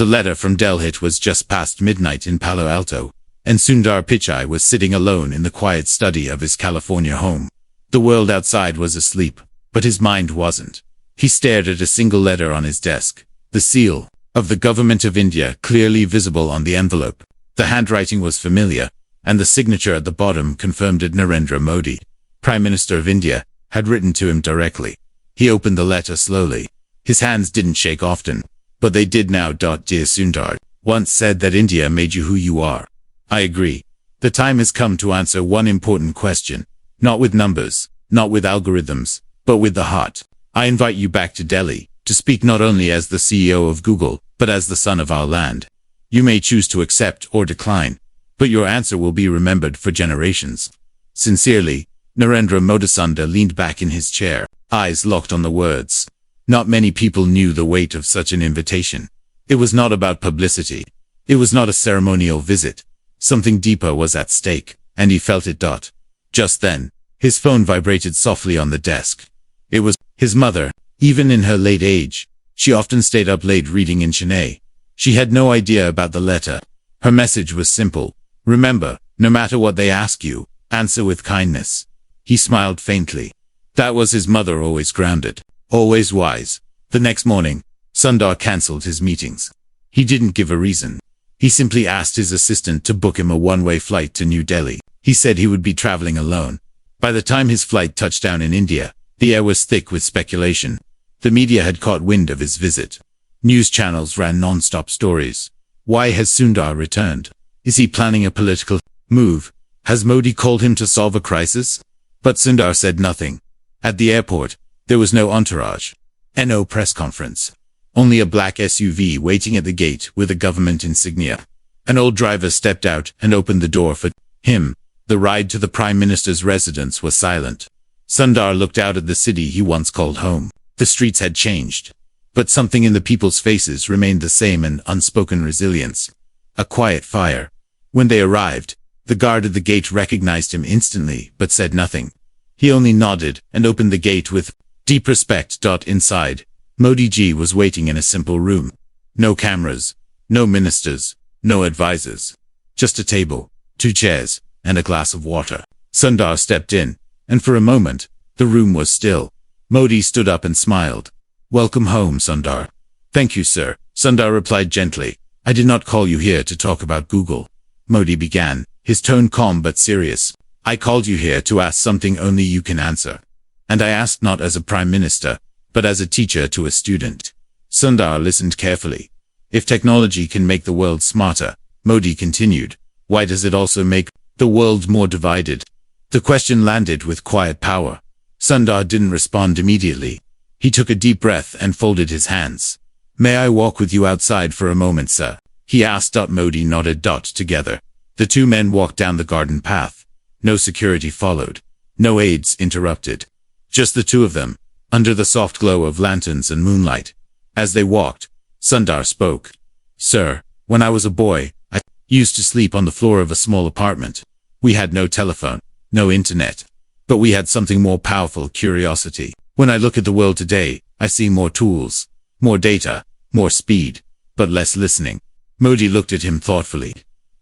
The letter from Delhi was just past midnight in Palo Alto, and Sundar Pichai was sitting alone in the quiet study of his California home. The world outside was asleep, but his mind wasn't. He stared at a single letter on his desk, the seal of the Government of India clearly visible on the envelope. The handwriting was familiar, and the signature at the bottom confirmed that Narendra Modi, Prime Minister of India, had written to him directly. He opened the letter slowly. His hands didn't shake often, but they did now. Dear Sundar, once said that India made you who you are. I agree. The time has come to answer one important question, not with numbers, not with algorithms, but with the heart. I invite you back to Delhi, to speak not only as the CEO of Google, but as the son of our land. You may choose to accept or decline, but your answer will be remembered for generations. Sincerely, Narendra Modi. Sundar leaned back in his chair, eyes locked on the words. Not many people knew the weight of such an invitation. It was not about publicity. It was not a ceremonial visit. Something deeper was at stake, and he felt it. Just then, his phone vibrated softly on the desk. It was his mother. Even in her late age, she often stayed up late reading in Chennai. She had no idea about the letter. Her message was simple. Remember, no matter what they ask you, answer with kindness. He smiled faintly. That was his mother, always grounded, always wise. The next morning, Sundar cancelled his meetings. He didn't give a reason. He simply asked his assistant to book him a one-way flight to New Delhi. He said he would be traveling alone. By the time his flight touched down in India, the air was thick with speculation. The media had caught wind of his visit. News channels ran non-stop stories. Why has Sundar returned? Is he planning a political move? Has Modi called him to solve a crisis? But Sundar said nothing. At the airport, there was no entourage. No press conference. Only a black SUV waiting at the gate with a government insignia. An old driver stepped out and opened the door for him. The ride to the Prime Minister's residence was silent. Sundar looked out at the city he once called home. The streets had changed, but something in the people's faces remained the same, an unspoken resilience. A quiet fire. When they arrived, the guard at the gate recognized him instantly, but said nothing. He only nodded and opened the gate with deep respect. Inside, Modi ji was waiting in a simple room. No cameras, no ministers, no advisors. Just a table, 2 chairs, and a glass of water. Sundar stepped in, and for a moment, the room was still. Modi stood up and smiled. Welcome home, Sundar. Thank you, sir, Sundar replied gently. I did not call you here to talk about Google. Modi began, his tone calm but serious. I called you here to ask something only you can answer. And I asked not as a prime minister, but as a teacher to a student. Sundar listened carefully. If technology can make the world smarter, Modi continued, why does it also make the world more divided? The question landed with quiet power. Sundar didn't respond immediately. He took a deep breath and folded his hands. May I walk with you outside for a moment, sir? He asked. Modi nodded. Together, the two men walked down the garden path. No security followed. No aides interrupted. Just the two of them, under the soft glow of lanterns and moonlight. As they walked, Sundar spoke. Sir, when I was a boy, I used to sleep on the floor of a small apartment. We had no telephone, no internet. But we had something more powerful, curiosity. When I look at the world today, I see more tools, more data, more speed, but less listening. Modi looked at him thoughtfully.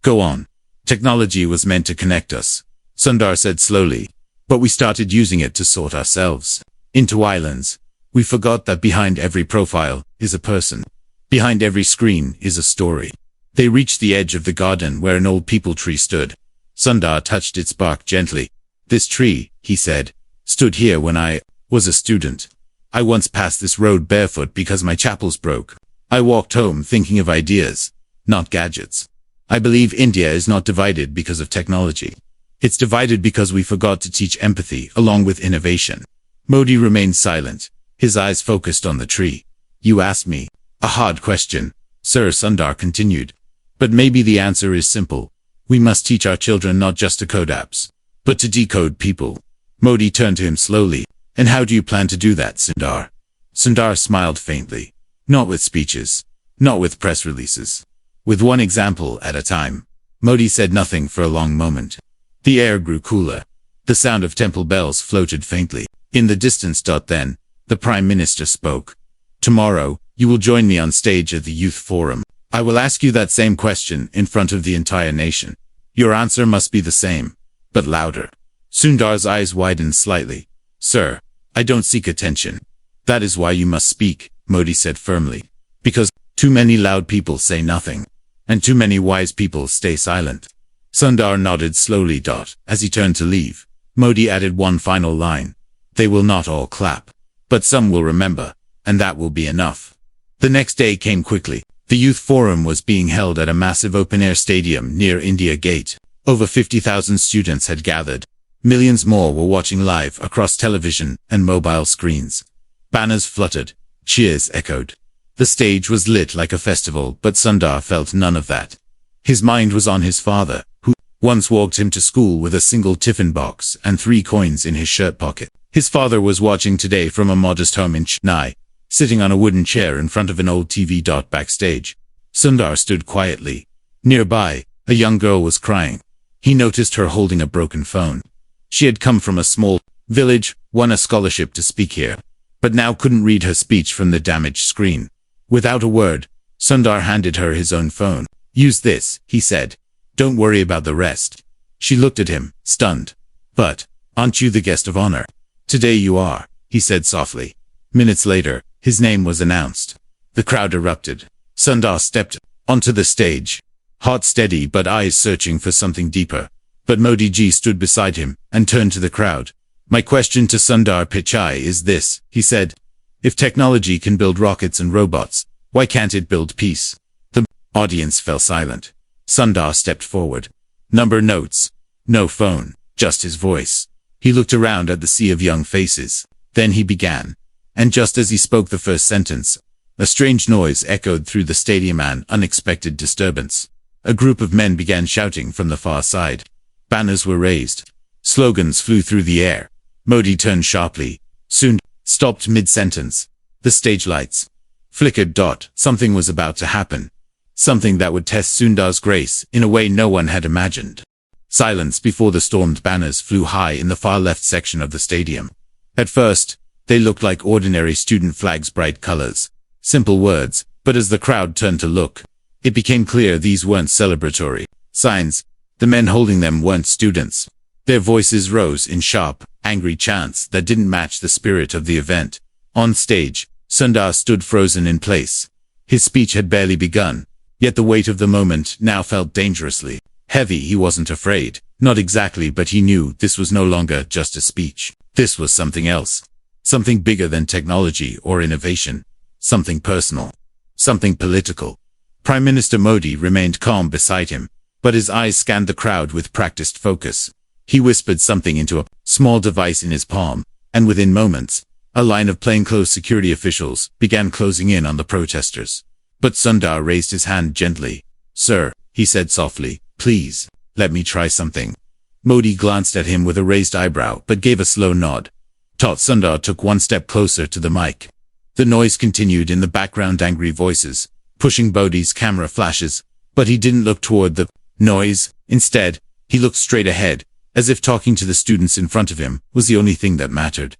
Go on. Technology was meant to connect us, Sundar said slowly. But we started using it to sort ourselves into islands. We forgot that behind every profile is a person. Behind every screen is a story. They reached the edge of the garden where an old peepal tree stood. Sundar touched its bark gently. This tree, he said, stood here when I was a student. I once passed this road barefoot because my chapels broke. I walked home thinking of ideas, not gadgets. I believe India is not divided because of technology. It's divided because we forgot to teach empathy along with innovation. Modi remained silent, his eyes focused on the tree. You asked me a hard question, sir, Sundar continued. But maybe the answer is simple. We must teach our children not just to code apps, but to decode people. Modi turned to him slowly. And how do you plan to do that, Sundar? Sundar smiled faintly. Not with speeches. Not with press releases. With one example at a time. Modi said nothing for a long moment. The air grew cooler. The sound of temple bells floated faintly. In the distance. Then, the Prime Minister spoke. Tomorrow, you will join me on stage at the Youth Forum. I will ask you that same question in front of the entire nation. Your answer must be the same, but louder. Sundar's eyes widened slightly. Sir, I don't seek attention. That is why you must speak, Modi said firmly. Because too many loud people say nothing, and too many wise people stay silent. Sundar nodded slowly. As he turned to leave, Modi added one final line. They will not all clap, but some will remember, and that will be enough. The next day came quickly. The youth forum was being held at a massive open-air stadium near India Gate. Over 50,000 students had gathered. Millions more were watching live across television and mobile screens. Banners fluttered. Cheers echoed. The stage was lit like a festival, but Sundar felt none of that. His mind was on his father, who once walked him to school with a single tiffin box and 3 coins in his shirt pocket. His father was watching today from a modest home in Chennai, sitting on a wooden chair in front of an old TV. Backstage, Sundar stood quietly. Nearby, a young girl was crying. He noticed her holding a broken phone. She had come from a small village, won a scholarship to speak here, but now couldn't read her speech from the damaged screen. Without a word, Sundar handed her his own phone. Use this, he said. Don't worry about the rest. She looked at him, stunned. But, aren't you the guest of honor? Today you are, he said softly. Minutes later, his name was announced. The crowd erupted. Sundar stepped onto the stage, heart steady but eyes searching for something deeper. But Modi ji stood beside him and turned to the crowd. My question to Sundar Pichai is this, he said. If technology can build rockets and robots, why can't it build peace? The audience fell silent. Sundar stepped forward. Number notes. No phone, just his voice. He looked around at the sea of young faces. Then he began. And just as he spoke the first sentence, a strange noise echoed through the stadium, an unexpected disturbance. A group of men began shouting from the far side. Banners were raised. Slogans flew through the air. Modi turned sharply. Soon stopped mid-sentence. The stage lights flickered. Something was about to happen. Something that would test Sundar's grace in a way no one had imagined. Silence before the stormed banners flew high in the far left section of the stadium. At first, they looked like ordinary student flags, bright colors, simple words, but as the crowd turned to look, it became clear these weren't celebratory signs. The men holding them weren't students. Their voices rose in sharp, angry chants that didn't match the spirit of the event. On stage, Sundar stood frozen in place. His speech had barely begun, yet the weight of the moment now felt dangerously heavy. He wasn't afraid, not exactly, but he knew this was no longer just a speech. This was something else. Something bigger than technology or innovation. Something personal. Something political. Prime Minister Modi remained calm beside him, but his eyes scanned the crowd with practiced focus. He whispered something into a small device in his palm, and within moments, a line of plainclothes security officials began closing in on the protesters. But Sundar raised his hand gently. Sir, he said softly, please, let me try something. Modi glanced at him with a raised eyebrow but gave a slow nod. Sundar took one step closer to the mic. The noise continued in the background, angry voices, pushing Modi's camera flashes, but he didn't look toward the noise. Instead, he looked straight ahead, as if talking to the students in front of him was the only thing that mattered.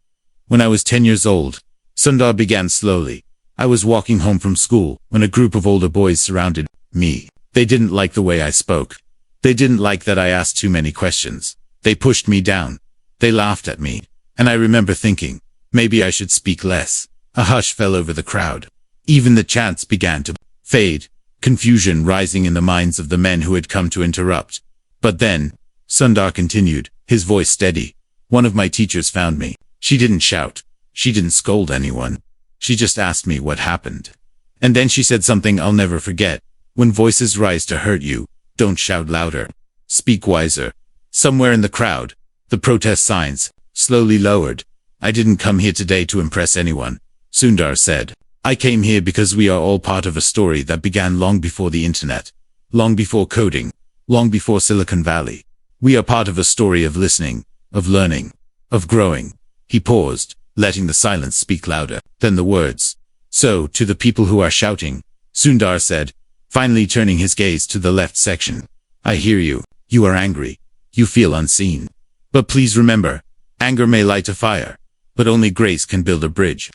When I was 10 years old, Sundar began slowly. I was walking home from school when a group of older boys surrounded me. They didn't like the way I spoke. They didn't like that I asked too many questions. They pushed me down. They laughed at me. And I remember thinking, maybe I should speak less. A hush fell over the crowd. Even the chants began to fade, confusion rising in the minds of the men who had come to interrupt. But then, Sundar continued, his voice steady. One of my teachers found me. She didn't shout. She didn't scold anyone. She just asked me what happened. And then she said something I'll never forget. When voices rise to hurt you, don't shout louder. Speak wiser. Somewhere in the crowd, the protest signs slowly lowered. I didn't come here today to impress anyone, Sundar said. I came here because we are all part of a story that began long before the internet, long before coding, long before Silicon Valley. We are part of a story of listening, of learning, of growing. He paused, letting the silence speak louder than the words. So, to the people who are shouting, Sundar said, finally turning his gaze to the left section. I hear you. You are angry. You feel unseen. But please remember, anger may light a fire, but only grace can build a bridge.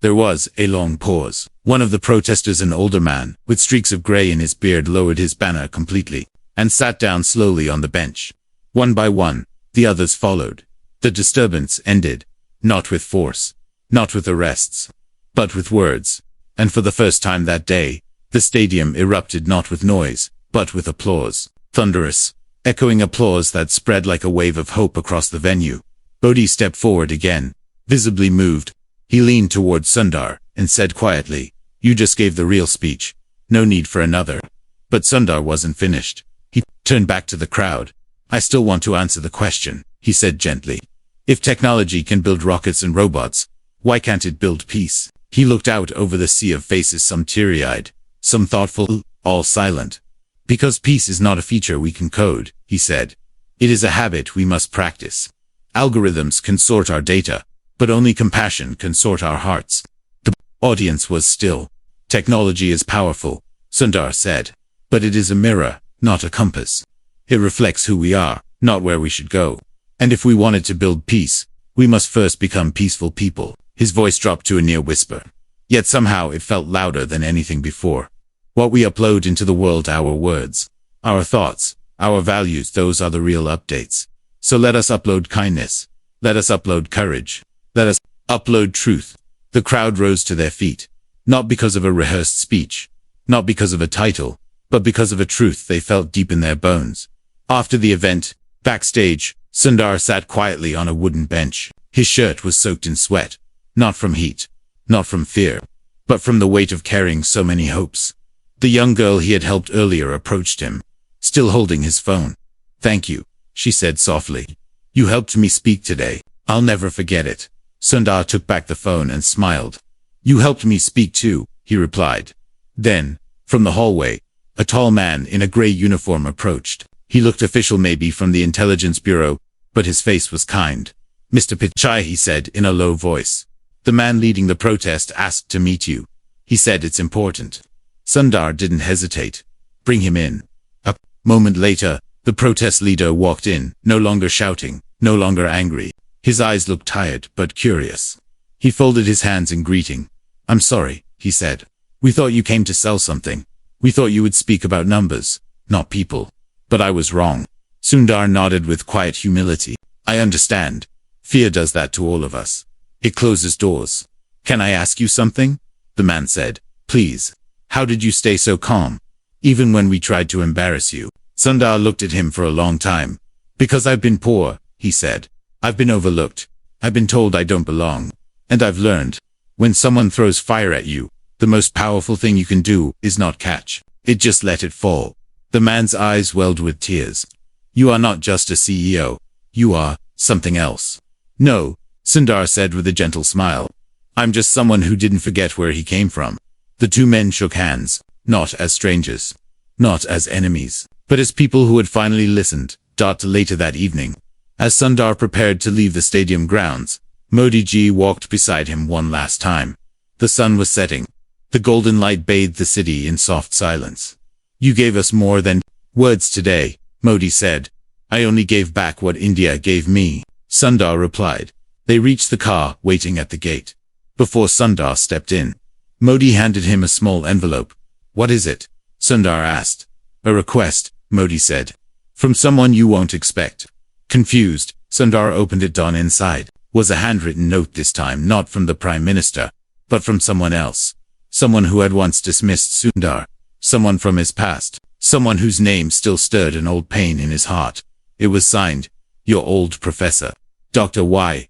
There was a long pause. One of the protesters, an older man, with streaks of grey in his beard, lowered his banner completely and sat down slowly on the bench. One by one, the others followed. The disturbance ended, not with force, not with arrests, but with words. And for the first time that day, the stadium erupted not with noise, but with applause. Thunderous, echoing applause that spread like a wave of hope across the venue. Bodhi stepped forward again, visibly moved. He leaned toward Sundar and said quietly, "You just gave the real speech. No need for another." But Sundar wasn't finished. He turned back to the crowd. "I still want to answer the question," he said gently. "If technology can build rockets and robots, why can't it build peace?" He looked out over the sea of faces, some teary-eyed, some thoughtful, all silent. "Because peace is not a feature we can code," he said. "It is a habit we must practice. Algorithms can sort our data, but only compassion can sort our hearts." The audience was still. "Technology is powerful," Sundar said, "but it is a mirror, not a compass. It reflects who we are, not where we should go. And if we wanted to build peace, we must first become peaceful people." His voice dropped to a near whisper. Yet somehow it felt louder than anything before. What we upload into the world, our words, our thoughts, our values, those are the real updates. So let us upload kindness. Let us upload courage. Let us upload truth. The crowd rose to their feet, not because of a rehearsed speech, not because of a title, but because of a truth they felt deep in their bones. After the event, backstage, Sundar sat quietly on a wooden bench. His shirt was soaked in sweat, not from heat, not from fear, but from the weight of carrying so many hopes. The young girl he had helped earlier approached him, still holding his phone. "Thank you," she said softly. "You helped me speak today. I'll never forget it." Sundar took back the phone and smiled. "You helped me speak too," he replied. Then, from the hallway, a tall man in a gray uniform approached. He looked official, maybe from the intelligence bureau, but his face was kind. "Mr. Pichai," he said in a low voice. "The man leading the protest asked to meet you. He said it's important." Sundar didn't hesitate. "Bring him in." A moment later, the protest leader walked in, no longer shouting, no longer angry. His eyes looked tired but curious. He folded his hands in greeting. "I'm sorry," he said. "We thought you came to sell something. We thought you would speak about numbers, not people. But I was wrong." Sundar nodded with quiet humility. "I understand. Fear does that to all of us. It closes doors. Can I ask you something?" The man said. "Please. How did you stay so calm, even when we tried to embarrass you?" Sundar looked at him for a long time. "Because I've been poor," he said. "I've been overlooked. I've been told I don't belong. And I've learned, when someone throws fire at you, the most powerful thing you can do is not catch it, just let it fall." The man's eyes welled with tears. "You are not just a CEO. You are something else." "No," Sundar said with a gentle smile. "I'm just someone who didn't forget where he came from." The two men shook hands, not as strangers, not as enemies, but as people who had finally listened. Later that evening, as Sundar prepared to leave the stadium grounds, Modi ji walked beside him one last time. The sun was setting. The golden light bathed the city in soft silence. "You gave us more than words today," Modi said. "I only gave back what India gave me," Sundar replied. They reached the car, waiting at the gate. Before Sundar stepped in, Modi handed him a small envelope. "What is it?" Sundar asked. "A request," Modi said. "From someone you won't expect." Confused, Sundar opened it. On inside was a handwritten note, this time not from the Prime Minister, but from someone else. Someone who had once dismissed Sundar. Someone from his past. Someone whose name still stirred an old pain in his heart. It was signed, "Your old professor, Dr. Ramanatha."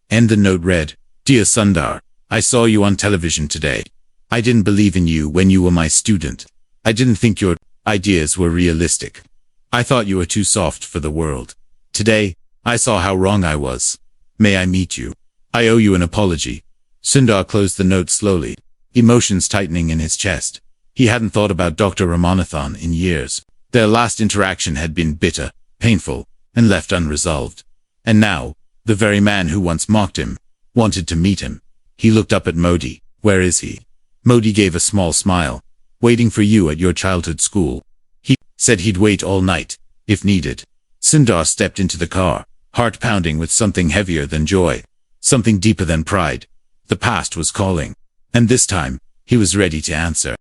And the note read, "Dear Sundar, I saw you on television today. I didn't believe in you when you were my student. I didn't think your ideas were realistic. I thought you were too soft for the world. Today, I saw how wrong I was. May I meet you? I owe you an apology." Sundar closed the note slowly, emotions tightening in his chest. He hadn't thought about Dr. Ramanathan in years. Their last interaction had been bitter, painful, and left unresolved. And now, the very man who once mocked him, wanted to meet him. He looked up at Modi. "Where is he?" Modi gave a small smile. "Waiting for you at your childhood school. He said he'd wait all night, if needed." Sundar stepped into the car, heart pounding with something heavier than joy. something deeper than pride. The past was calling. And this time, he was ready to answer.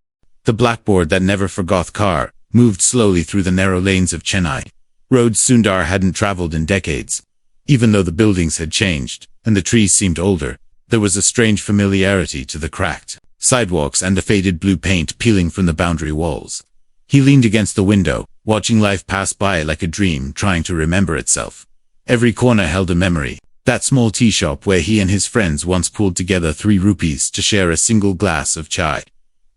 The blackboard that never forgot car moved slowly through the narrow lanes of Chennai. Roads Sundar hadn't traveled in decades. Even though the buildings had changed, and the trees seemed older, there was a strange familiarity to the cracked sidewalks and the faded blue paint peeling from the boundary walls. He leaned against the window, watching life pass by like a dream trying to remember itself. Every corner held a memory. That small tea shop where he and his friends once pooled together 3 rupees to share a single glass of chai.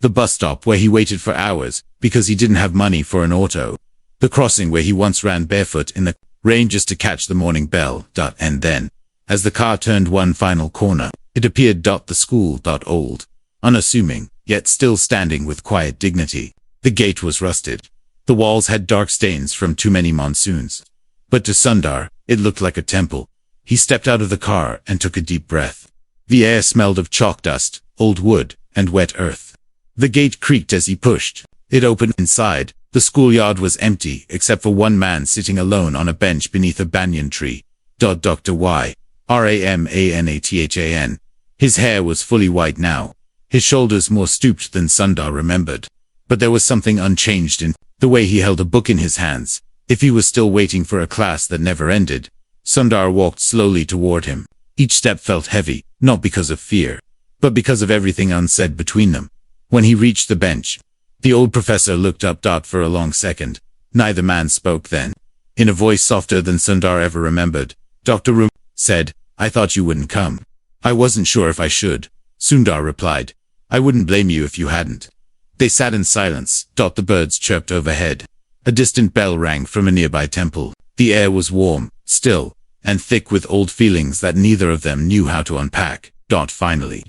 The bus stop where he waited for hours because he didn't have money for an auto. The crossing where he once ran barefoot in the rain just to catch the morning bell. And then, as the car turned one final corner, it appeared. The school. Old, unassuming, yet still standing with quiet dignity. The gate was rusted. The walls had dark stains from too many monsoons. But to Sundar, it looked like a temple. He stepped out of the car and took a deep breath. The air smelled of chalk dust, old wood, and wet earth. The gate creaked as he pushed. It opened. Inside, the schoolyard was empty except for one man sitting alone on a bench beneath a banyan tree. Dr. Y. Ramanathan. His hair was fully white now. His shoulders more stooped than Sundar remembered. But there was something unchanged in the way he held a book in his hands. If he was still waiting for a class that never ended. Sundar walked slowly toward him. Each step felt heavy, not because of fear, but because of everything unsaid between them. When he reached the bench, the old professor looked up. For a long second. Neither man spoke then. In a voice softer than Sundar ever remembered, Dr. Rum said, "I thought you wouldn't come." "I wasn't sure if I should," Sundar replied. "I wouldn't blame you if you hadn't." They sat in silence. The birds chirped overhead. A distant bell rang from a nearby temple. The air was warm, still, and thick with old feelings that neither of them knew how to unpack. Finally,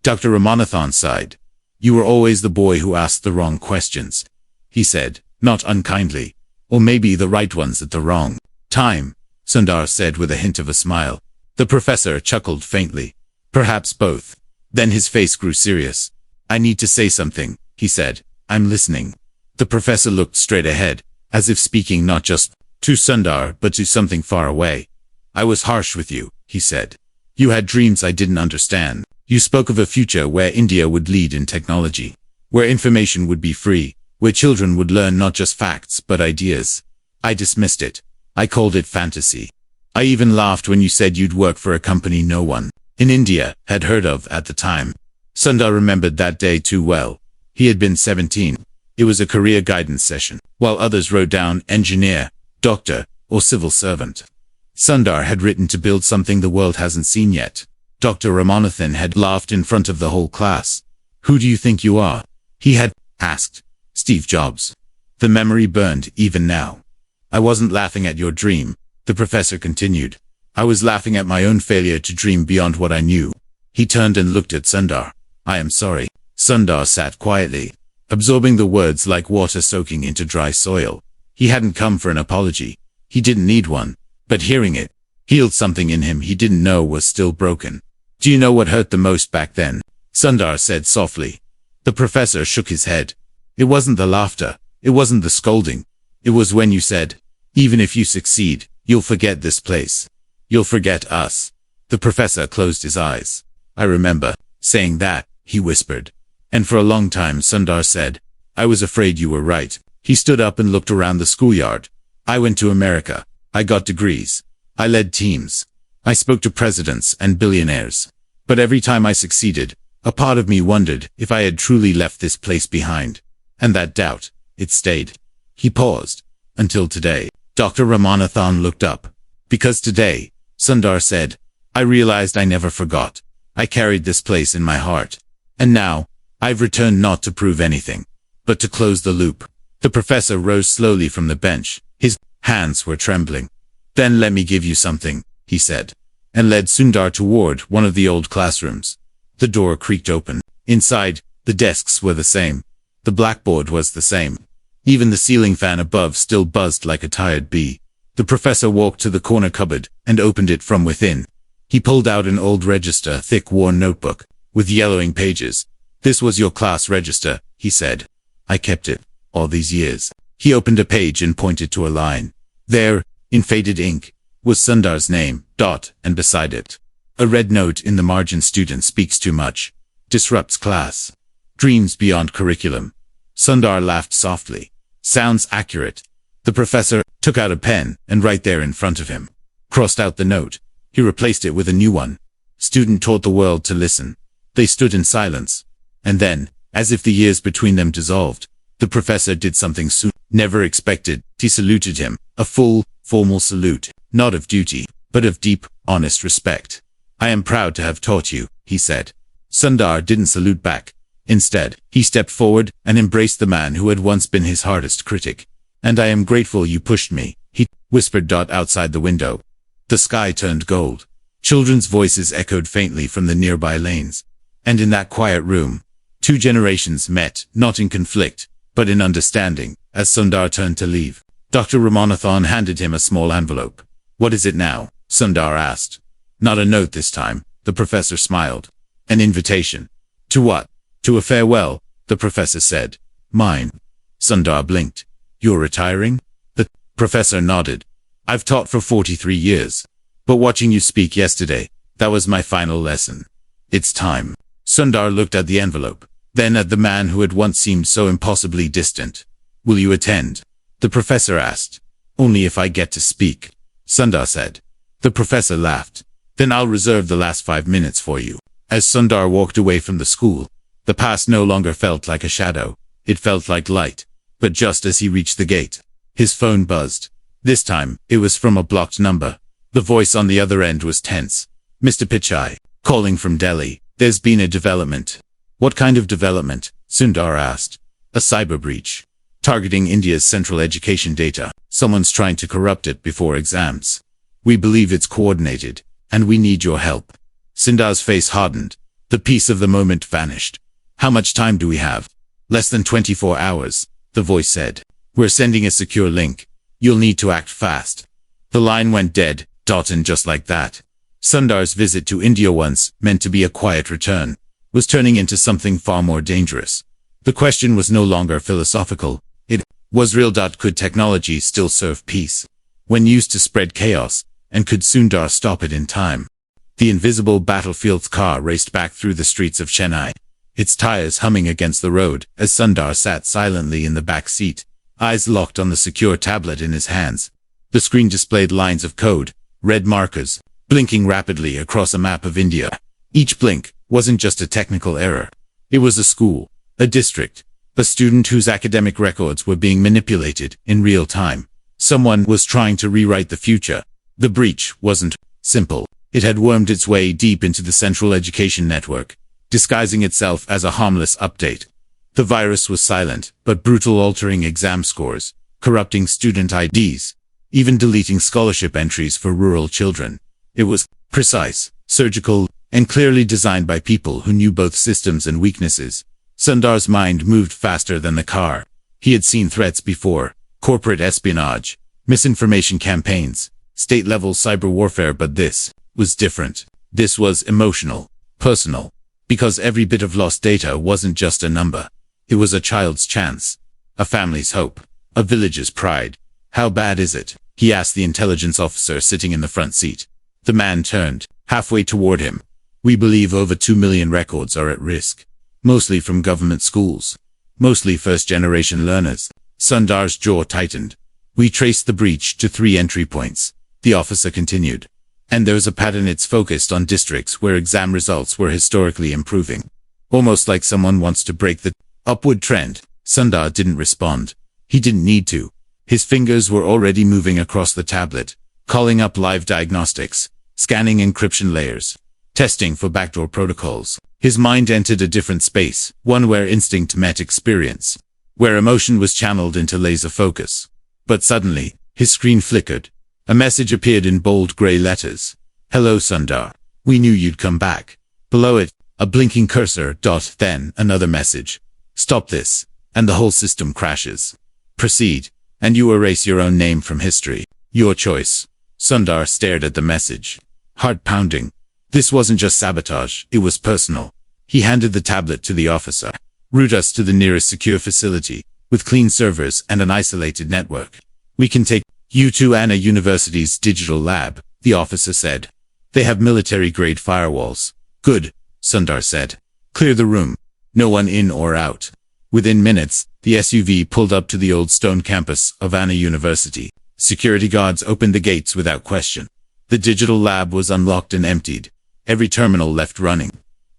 Dr. Ramanathan sighed. "You were always the boy who asked the wrong questions," he said, not unkindly. "Or maybe the right ones at the wrong time," Sundar said with a hint of a smile. The professor chuckled faintly. "Perhaps both." Then his face grew serious. "I need to say something," he said. "I'm listening." The professor looked straight ahead, as if speaking not just to Sundar but to something far away. "I was harsh with you," he said. "You had dreams I didn't understand. You spoke of a future where India would lead in technology, where information would be free, where children would learn not just facts but ideas. I dismissed it. I called it fantasy. I even laughed when you said you'd work for a company no one in India had heard of at the time." Sundar remembered that day too well. He had been 17. It was a career guidance session, while others wrote down engineer, doctor, or civil servant. Sundar had written to build something the world hasn't seen yet. Dr. Ramanathan had laughed in front of the whole class. "Who do you think you are?" he had asked. "Steve Jobs." The memory burned even now. "I wasn't laughing at your dream," the professor continued. "I was laughing at my own failure to dream beyond what I knew." He turned and looked at Sundar. "I am sorry." Sundar sat quietly, absorbing the words like water soaking into dry soil. He hadn't come for an apology. He didn't need one. But hearing it healed something in him he didn't know was still broken. "Do you know what hurt the most back then?" Sundar said softly. The professor shook his head. "It wasn't the laughter. It wasn't the scolding. It was when you said, 'Even if you succeed, you'll forget this place. You'll forget us.'" The professor closed his eyes. "I remember saying that," he whispered. "And for a long time," Sundar said, "I was afraid you were right." He stood up and looked around the schoolyard. "I went to America. I got degrees. I led teams. I spoke to presidents and billionaires. But every time I succeeded, a part of me wondered if I had truly left this place behind. And that doubt, it stayed." He paused. "Until today." Dr. Ramanathan looked up. "Because today," Sundar said, "I realized I never forgot. I carried this place in my heart. And now, I've returned not to prove anything, but to close the loop." The professor rose slowly from the bench. His hands were trembling. "Then let me give you something," he said, and led Sundar toward one of the old classrooms. The door creaked open. Inside, the desks were the same. The blackboard was the same. Even the ceiling fan above still buzzed like a tired bee. The professor walked to the corner cupboard and opened it from within. He pulled out an old register, thick worn notebook, with yellowing pages. "This was your class register," he said. "I kept it all these years." He opened a page and pointed to a line. There, in faded ink, was Sundar's name, and beside it, A red note in the margin: student speaks too much. Disrupts class. Dreams beyond curriculum. Sundar laughed softly. Sounds accurate. The professor took out a pen and right there in front of him crossed out the note. He replaced it with a new one. Student taught the world to listen. They stood in silence. And then, as if the years between them dissolved, the professor did something never expected. He saluted him, a full, formal salute, not of duty, but of deep, honest respect. I am proud to have taught you, he said. Sundar didn't salute back. Instead, he stepped forward and embraced the man who had once been his hardest critic. And I am grateful you pushed me, he whispered outside the window. The sky turned gold. Children's voices echoed faintly from the nearby lanes. And in that quiet room, two generations met, not in conflict, but in understanding. As Sundar turned to leave, Dr. Ramanathan handed him a small envelope. What is it now? Sundar asked. Not a note this time, the professor smiled. An invitation. To what? To a farewell, the professor said. Mine. Sundar blinked. You're retiring? The professor nodded. I've taught for 43 years. But watching you speak yesterday, that was my final lesson. It's time. Sundar looked at the envelope, then at the man who had once seemed so impossibly distant. Will you attend? The professor asked. Only if I get to speak, Sundar said. The professor laughed. Then I'll reserve the last 5 minutes for you. As Sundar walked away from the school, the past no longer felt like a shadow. It felt like light. But just as he reached the gate, his phone buzzed. This time, it was from a blocked number. The voice on the other end was tense. Mr. Pichai, calling from Delhi. There's been a development. What kind of development? Sundar asked. A cyber breach. Targeting India's central education data. Someone's trying to corrupt it before exams. We believe it's coordinated, and we need your help. Sundar's face hardened. The peace of the moment vanished. How much time do we have? Less than 24 hours, the voice said. We're sending a secure link. You'll need to act fast. The line went dead, and just like that, Sundar's visit to India, once meant to be a quiet return, was turning into something far more dangerous. The question was no longer philosophical. It was real. Could technology still serve peace when used to spread chaos, and could Sundar stop it in time? The invisible battlefield car raced back through the streets of Chennai, its tires humming against the road as Sundar sat silently in the back seat, eyes locked on the secure tablet in his hands. The screen displayed lines of code, red markers, blinking rapidly across a map of India. Each blink wasn't just a technical error. It was a school, a district, a student whose academic records were being manipulated in real time. Someone was trying to rewrite the future. The breach wasn't simple. It had wormed its way deep into the central education network, disguising itself as a harmless update. The virus was silent, but brutal, altering exam scores, corrupting student IDs, even deleting scholarship entries for rural children. It was precise, surgical, and clearly designed by people who knew both systems and weaknesses. Sundar's mind moved faster than the car. He had seen threats before: corporate espionage, misinformation campaigns, state-level cyber warfare, but this was different. This was emotional, personal, because every bit of lost data wasn't just a number. It was a child's chance, a family's hope, a village's pride. How bad is it? He asked the intelligence officer sitting in the front seat. The man turned, halfway toward him. We believe over 2 million records are at risk. Mostly from government schools. Mostly first-generation learners. Sundar's jaw tightened. We traced the breach to 3 entry points, the officer continued. And there's a pattern. It's focused on districts where exam results were historically improving. Almost like someone wants to break the upward trend. Sundar didn't respond. He didn't need to. His fingers were already moving across the tablet, calling up live diagnostics, scanning encryption layers, testing for backdoor protocols. His mind entered a different space, one where instinct met experience, where emotion was channeled into laser focus. But suddenly, his screen flickered. A message appeared in bold gray letters. Hello, Sundar. We knew you'd come back. Below it, a blinking cursor. Then another message. Stop this, and the whole system crashes. Proceed, and you erase your own name from history. Your choice. Sundar stared at the message, heart pounding. This wasn't just sabotage, it was personal. He handed the tablet to the officer. Route us to the nearest secure facility, with clean servers and an isolated network. We can take you to Anna University's digital lab, the officer said. They have military-grade firewalls. Good, Sundar said. Clear the room. No one in or out. Within minutes, the SUV pulled up to the old stone campus of Anna University. Security guards opened the gates without question. The digital lab was unlocked and emptied. Every terminal left running.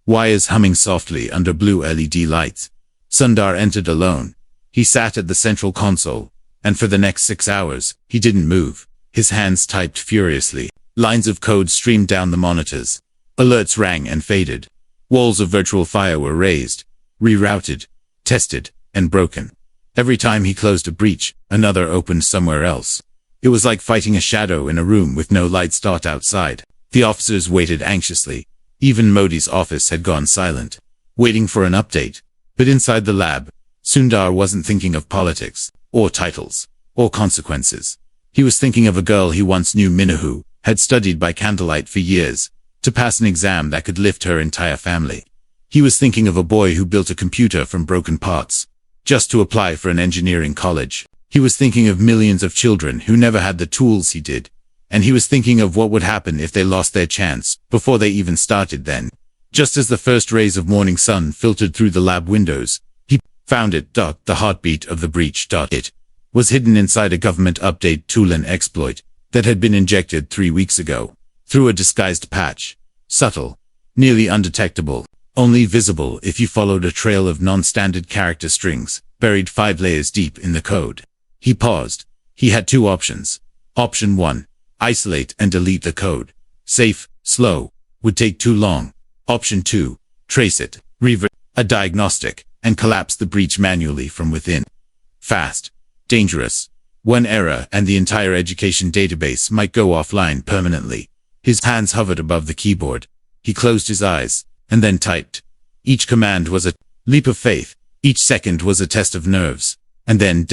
Wires humming softly under blue LED lights. Sundar entered alone. He sat at the central console, and for the next 6 hours, he didn't move. His hands typed furiously. Lines of code streamed down the monitors. Alerts rang and faded. Walls of virtual fire were raised, rerouted, tested, and broken. Every time he closed a breach, another opened somewhere else. It was like fighting a shadow in a room with no light start outside. The officers waited anxiously. Even Modi's office had gone silent, waiting for an update. But inside the lab, Sundar wasn't thinking of politics, or titles, or consequences. He was thinking of a girl he once knew, Minahu, had studied by candlelight for years, to pass an exam that could lift her entire family. He was thinking of a boy who built a computer from broken parts, just to apply for an engineering college. He was thinking of millions of children who never had the tools he did. And he was thinking of what would happen if they lost their chance, before they even started then. Just as the first rays of morning sun filtered through the lab windows, he found it. The heartbeat of the breach. It was hidden inside a government update tool and exploit that had been injected 3 weeks ago, through a disguised patch. Subtle, nearly undetectable, only visible if you followed a trail of non-standard character strings, buried 5 layers deep in the code. He paused. He had 2 options. Option 1. Isolate and delete the code. Safe, slow, would take too long. Option 2. Trace it, revert a diagnostic, and collapse the breach manually from within. Fast. Dangerous. One error and the entire education database might go offline permanently. His hands hovered above the keyboard. He closed his eyes, and then typed. Each command was a leap of faith. Each second was a test of nerves. And then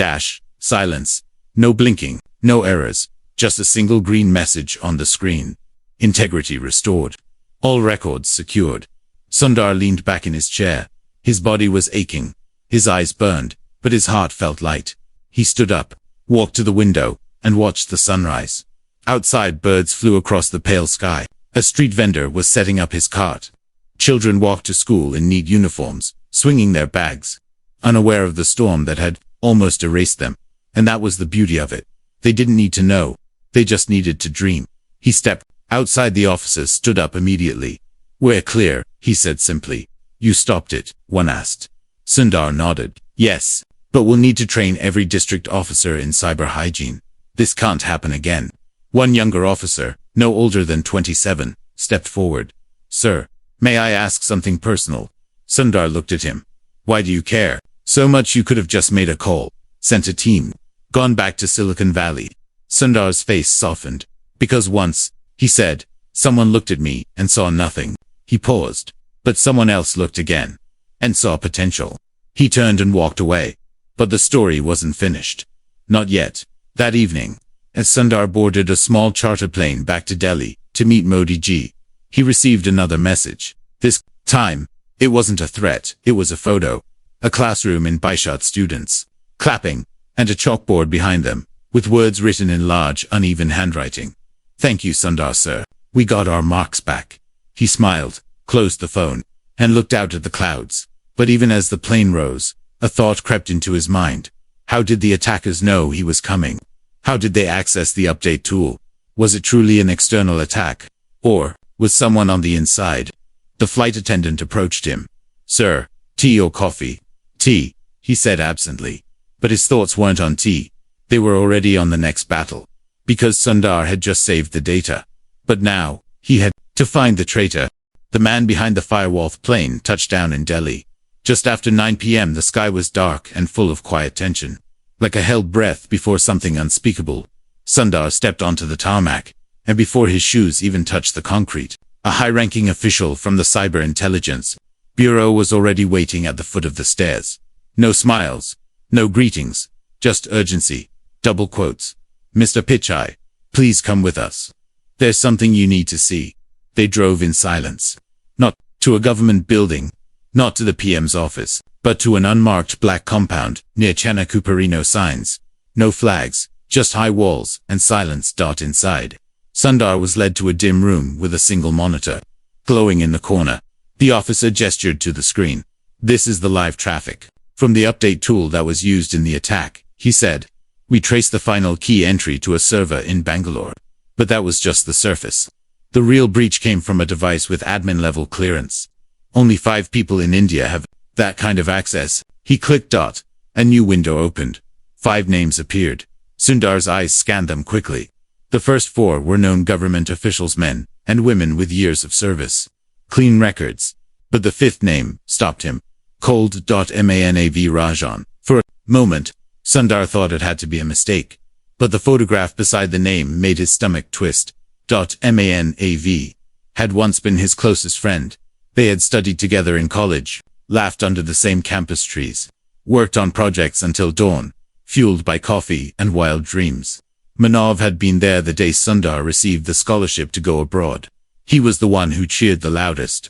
silence. No blinking, no errors. Just a single green message on the screen. Integrity restored. All records secured. Sundar leaned back in his chair. His body was aching. His eyes burned, but his heart felt light. He stood up, walked to the window, and watched the sunrise. Outside, birds flew across the pale sky. A street vendor was setting up his cart. Children walked to school in neat uniforms, swinging their bags, unaware of the storm that had almost erased them. And that was the beauty of it. They didn't need to know. They just needed to dream. He stepped outside. The officers stood up immediately. "We're clear," he said simply. "You stopped it?" one asked. Sundar nodded. "Yes, but we'll need to train every district officer in cyber hygiene. This can't happen again." One younger officer, no older than 27, stepped forward. "Sir, may I ask something personal?" Sundar looked at him. "Why do you care? So much you could have just made a call, sent a team, gone back to Silicon Valley." Sundar's face softened. "Because once," he said, "someone looked at me and saw nothing." He paused. "But someone else looked again, and saw potential." He turned and walked away. But the story wasn't finished. Not yet. That evening, as Sundar boarded a small charter plane back to Delhi to meet Modi ji, he received another message. This time, it wasn't a threat, it was a photo. A classroom in Baishat, students clapping, and a chalkboard behind them, with words written in large, uneven handwriting. "Thank you, Sundar sir. We got our marks back." He smiled, closed the phone, and looked out at the clouds. But even as the plane rose, a thought crept into his mind. How did the attackers know he was coming? How did they access the update tool? Was it truly an external attack? Or was someone on the inside? The flight attendant approached him. "Sir, tea or coffee?" "Tea," he said absently. But his thoughts weren't on tea. They were already on the next battle. Because Sundar had just saved the data. But now, he had to find the traitor. The man behind the firewall plane touched down in Delhi. Just after 9 p.m. the sky was dark and full of quiet tension. Like a held breath before something unspeakable. Sundar stepped onto the tarmac, and before his shoes even touched the concrete, a high-ranking official from the Cyber Intelligence Bureau was already waiting at the foot of the stairs. No smiles, no greetings, just urgency. Double quotes. "Mr. Pichai, please come with us. There's something you need to see." They drove in silence. Not to a government building, not to the PM's office, but to an unmarked black compound near Chanakuparino signs. No flags, just high walls and silence. Inside, Sundar was led to a dim room with a single monitor, glowing in the corner. The officer gestured to the screen. "This is the live traffic from the update tool that was used in the attack," he said. "We traced the final key entry to a server in Bangalore. But that was just the surface. The real breach came from a device with admin-level clearance. Only 5 people in India have that kind of access." He clicked. A new window opened. 5 names appeared. Sundar's eyes scanned them quickly. The first 4 were known government officials, men and women with years of service. Clean records. But the 5th name stopped him. Cold. Manav Rajan. For a moment, Sundar thought it had to be a mistake. But the photograph beside the name made his stomach twist. Manav had once been his closest friend. They had studied together in college, laughed under the same campus trees, worked on projects until dawn, fueled by coffee and wild dreams. Manav had been there the day Sundar received the scholarship to go abroad. He was the one who cheered the loudest.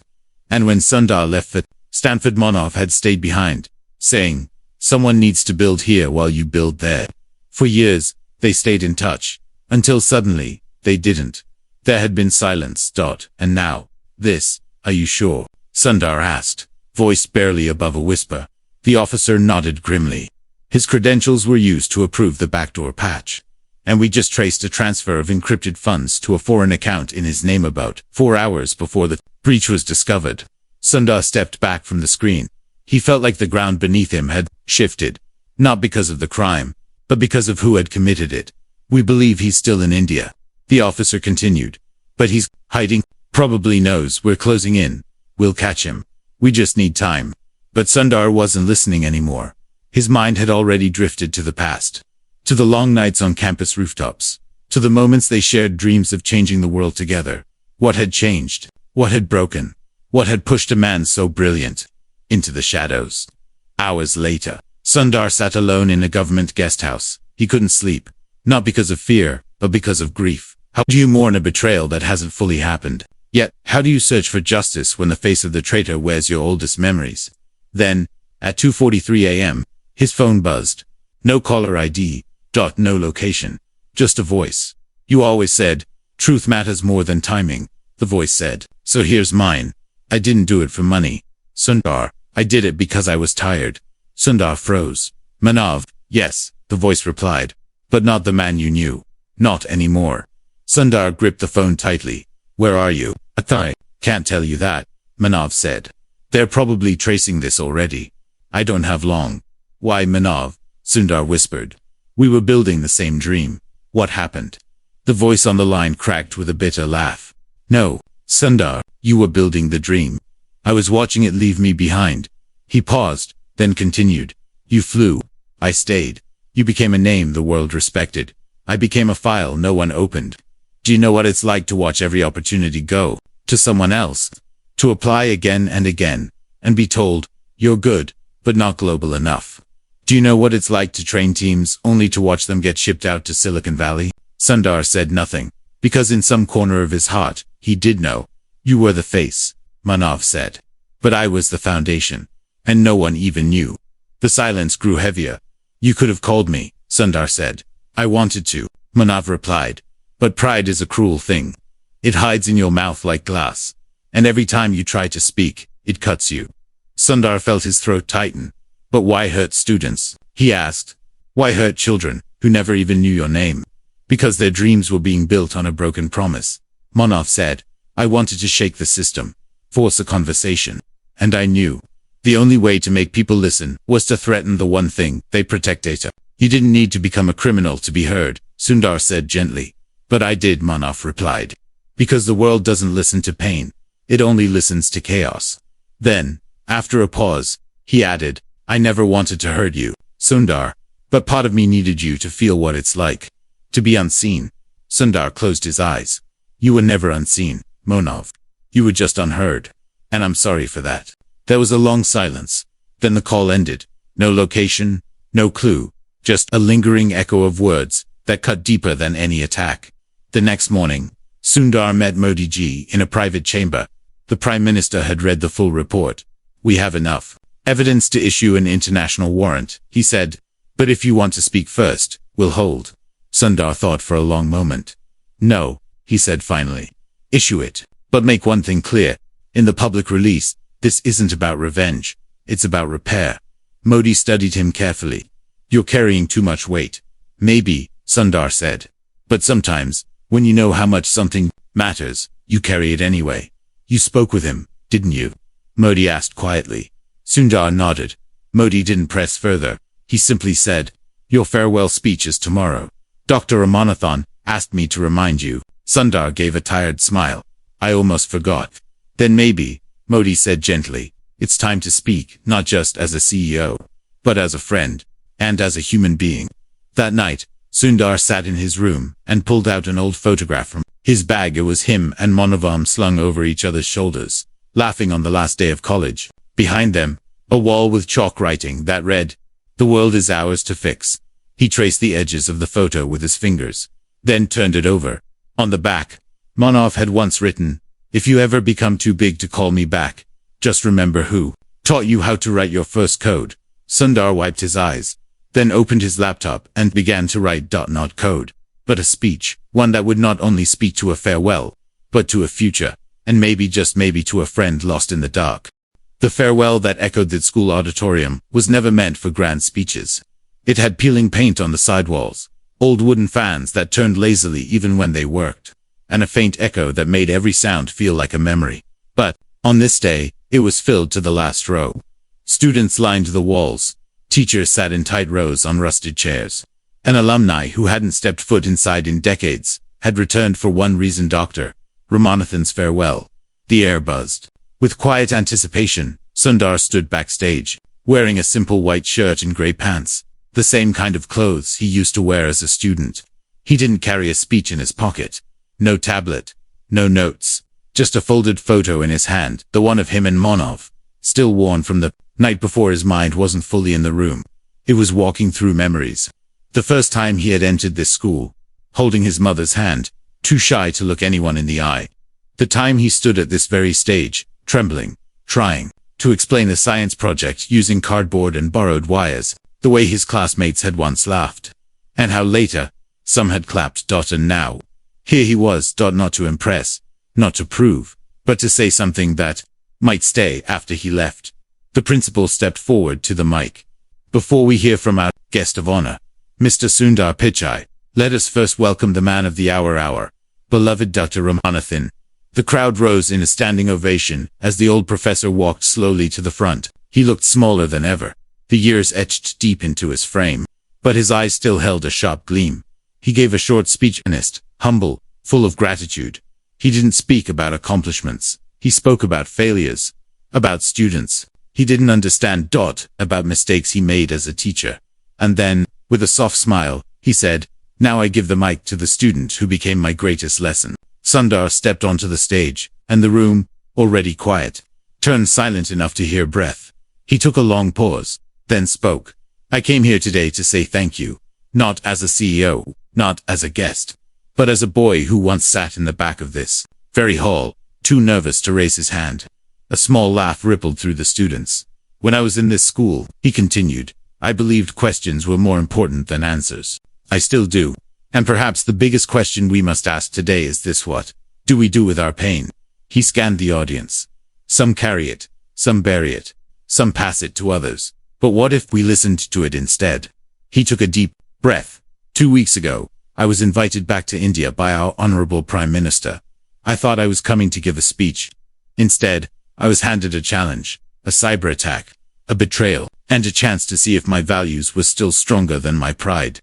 And when Sundar left for Stanford, Manav had stayed behind, saying, "Someone needs to build here while you build there." For years, they stayed in touch, until suddenly, they didn't. There had been silence. And now, this. "Are you sure?" Sundar asked, voice barely above a whisper. The officer nodded grimly. His credentials were used to approve the backdoor patch. And we just traced a transfer of encrypted funds to a foreign account in his name about 4 hours before the breach was discovered. Sundar stepped back from the screen. He felt like the ground beneath him had shifted, not because of the crime, but because of who had committed it. "We believe he's still in India," the officer continued. "But he's hiding. Probably knows we're closing in. We'll catch him. We just need time." But Sundar wasn't listening anymore. His mind had already drifted to the past. To the long nights on campus rooftops. To the moments they shared dreams of changing the world together. What had changed? What had broken? What had pushed a man so brilliant into the shadows? Hours later, Sundar sat alone in a government guest house. He couldn't sleep. Not because of fear, but because of grief. How do you mourn a betrayal that hasn't fully happened? Yet, how do you search for justice when the face of the traitor wears your oldest memories? Then, at 2:43 a.m., his phone buzzed. No caller ID. No location. Just a voice. "You always said, truth matters more than timing," the voice said. "So here's mine. I didn't do it for money. Sundar, I did it because I was tired." Sundar froze. "Manav, yes," the voice replied. "But not the man you knew. Not anymore." Sundar gripped the phone tightly. "Where are you?" "I can't tell you that," Manav said. "They're probably tracing this already. I don't have long." "Why, Manav?" Sundar whispered. "We were building the same dream. What happened?" The voice on the line cracked with a bitter laugh. "No, Sundar, you were building the dream. I was watching it leave me behind." He paused, then continued. "You flew. I stayed. You became a name the world respected. I became a file no one opened. Do you know what it's like to watch every opportunity go to someone else? To apply again and again, and be told, you're good, but not global enough? Do you know what it's like to train teams only to watch them get shipped out to Silicon Valley?" Sundar said nothing, because in some corner of his heart, he did know. "You were the face," Manav said. "But I was the foundation. And no one even knew." The silence grew heavier. "You could have called me," Sundar said. "I wanted to," Manav replied. "But pride is a cruel thing. It hides in your mouth like glass. And every time you try to speak, it cuts you." Sundar felt his throat tighten. "But why hurt students?" he asked. "Why hurt children, who never even knew your name?" "Because their dreams were being built on a broken promise," Manav said. "I wanted to shake the system, force a conversation. And I knew. The only way to make people listen was to threaten the one thing they protect: data." "You didn't need to become a criminal to be heard," Sundar said gently. "But I did," Manav replied. "Because the world doesn't listen to pain. It only listens to chaos." Then, after a pause, he added, "I never wanted to hurt you, Sundar, but part of me needed you to feel what it's like. To be unseen." Sundar closed his eyes. "You were never unseen, Manav. You were just unheard. And I'm sorry for that." There was a long silence. Then the call ended. No location, no clue, just a lingering echo of words that cut deeper than any attack. The next morning, Sundar met Modi ji in a private chamber. The Prime Minister had read the full report. "We have enough evidence to issue an international warrant," he said. "But if you want to speak first, we'll hold." Sundar thought for a long moment. "No, he said finally. Issue it. But make one thing clear. In the public release, this isn't about revenge. It's about repair. Modi studied him carefully. You're carrying too much weight. Maybe, Sundar said. But sometimes, when you know how much something matters, you carry it anyway. You spoke with him, didn't you? Modi asked quietly. Sundar nodded. Modi didn't press further. He simply said, your farewell speech is tomorrow. Dr. Ramanathan asked me to remind you. Sundar gave a tired smile. I almost forgot. Then maybe, Modi said gently, it's time to speak, not just as a CEO, but as a friend, and as a human being. That night, Sundar sat in his room and pulled out an old photograph from his bag. It was him and Manavam slung over each other's shoulders, laughing on the last day of college. Behind them, a wall with chalk writing that read, the world is ours to fix. He traced the edges of the photo with his fingers, then turned it over. On the back, Manav had once written, if you ever become too big to call me back, just remember who taught you how to write your first code. Sundar wiped his eyes, then opened his laptop and began to write .NOT code, but a speech, one that would not only speak to a farewell, but to a future, and maybe just maybe to a friend lost in the dark. The farewell that echoed the school auditorium was never meant for grand speeches. It had peeling paint on the sidewalls, old wooden fans that turned lazily even when they worked, and a faint echo that made every sound feel like a memory. But, on this day, it was filled to the last row. Students lined the walls. Teachers sat in tight rows on rusted chairs. An alumni who hadn't stepped foot inside in decades had returned for one reason: Dr. Ramanathan's farewell. The air buzzed. With quiet anticipation, Sundar stood backstage, wearing a simple white shirt and grey pants, the same kind of clothes he used to wear as a student. He didn't carry a speech in his pocket. No tablet. No notes. Just a folded photo in his hand, the one of him and Manav, still worn from the night before. His mind wasn't fully in the room. It was walking through memories. The first time he had entered this school, holding his mother's hand, too shy to look anyone in the eye. The time he stood at this very stage, trembling, trying to explain a science project using cardboard and borrowed wires, the way his classmates had once laughed. And how later, some had clapped. And now, here he was, not to impress, not to prove, but to say something that might stay after he left. The principal stepped forward to the mic. Before we hear from our guest of honor, Mr. Sundar Pichai, let us first welcome the man of the hour, beloved Dr. Ramanathan. The crowd rose in a standing ovation as the old professor walked slowly to the front. He looked smaller than ever, the years etched deep into his frame, but his eyes still held a sharp gleam. He gave a short speech, earnest, humble, full of gratitude. He didn't speak about accomplishments. He spoke about failures, about students he didn't understand, about mistakes he made as a teacher. And then, with a soft smile, he said, now I give the mic to the student who became my greatest lesson. Sundar stepped onto the stage, and the room, already quiet, turned silent enough to hear breath. He took a long pause, then spoke. I came here today to say thank you, not as a CEO, not as a guest, but as a boy who once sat in the back of this very hall, too nervous to raise his hand. A small laugh rippled through the students. When I was in this school, he continued, I believed questions were more important than answers. I still do. And perhaps the biggest question we must ask today is this: what do we do with our pain? He scanned the audience. Some carry it, some bury it, some pass it to others. But what if we listened to it instead? He took a deep breath. 2 weeks ago, I was invited back to India by our Honorable Prime Minister. I thought I was coming to give a speech. Instead, I was handed a challenge, a cyber attack, a betrayal, and a chance to see if my values were still stronger than my pride.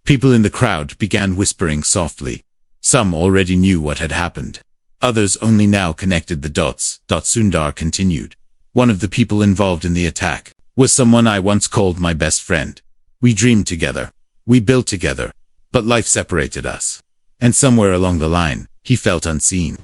People in the crowd began whispering softly. Some already knew what had happened. Others only now connected the dots. Sundar continued. One of the people involved in the attack was someone I once called my best friend. We dreamed together. We built together. But life separated us. And somewhere along the line, he felt unseen.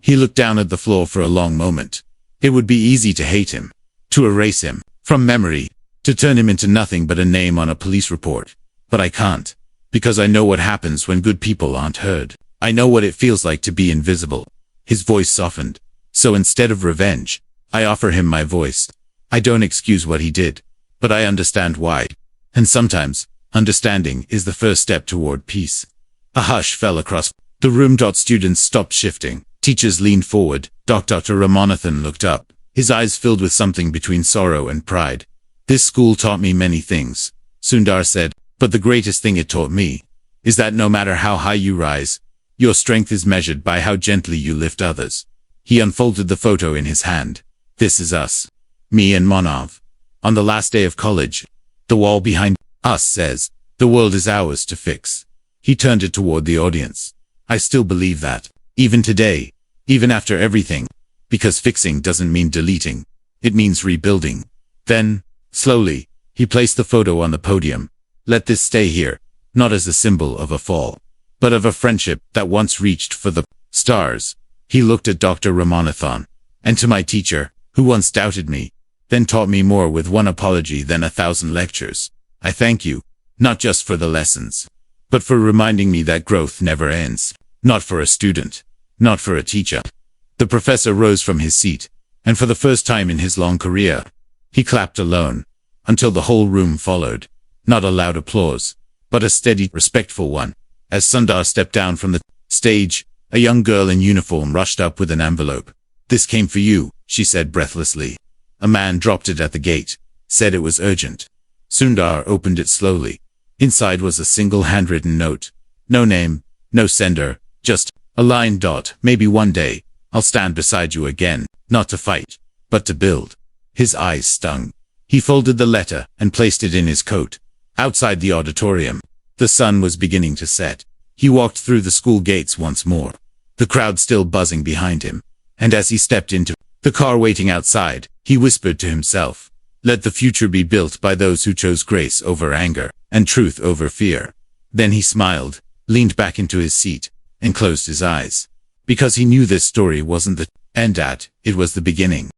He looked down at the floor for a long moment. It would be easy to hate him, to erase him from memory, to turn him into nothing but a name on a police report. But I can't, because I know what happens when good people aren't heard. I know what it feels like to be invisible. His voice softened. So instead of revenge, I offer him my voice. I don't excuse what he did, but I understand why. And sometimes, understanding is the first step toward peace. A hush fell across The room. Students stopped shifting. Teachers leaned forward. Dr. Ramanathan looked up, his eyes filled with something between sorrow and pride. This school taught me many things, Sundar said, but the greatest thing it taught me is that no matter how high you rise, your strength is measured by how gently you lift others. He unfolded the photo in his hand. This is us. Me and Manav. On the last day of college. The wall behind us says, the world is ours to fix. He turned it toward the audience. I still believe that. Even today. Even after everything. Because fixing doesn't mean deleting. It means rebuilding. Then, slowly, he placed the photo on the podium. Let this stay here. Not as a symbol of a fall, but of a friendship that once reached for the stars. He looked at Dr. Ramanathan, and to my teacher, who once doubted me, then taught me more with one apology than 1,000 lectures. I thank you, not just for the lessons, but for reminding me that growth never ends. Not for a student, not for a teacher. The professor rose from his seat, and for the first time in his long career, he clapped alone, until the whole room followed. Not a loud applause, but a steady, respectful one. As Sundar stepped down from the stage, a young girl in uniform rushed up with an envelope. This came for you, she said breathlessly. A man dropped it at the gate, said it was urgent. Sundar opened it slowly. Inside was a single handwritten note. No name, no sender, just a line. Maybe one day, I'll stand beside you again, not to fight, but to build. His eyes stung. He folded the letter and placed it in his coat. Outside the auditorium, the sun was beginning to set. He walked through the school gates once more, the crowd still buzzing behind him. And as he stepped into the car waiting outside, he whispered to himself, let the future be built by those who chose grace over anger, and truth over fear. Then he smiled, leaned back into his seat, and closed his eyes. Because he knew this story wasn't the end, it was the beginning.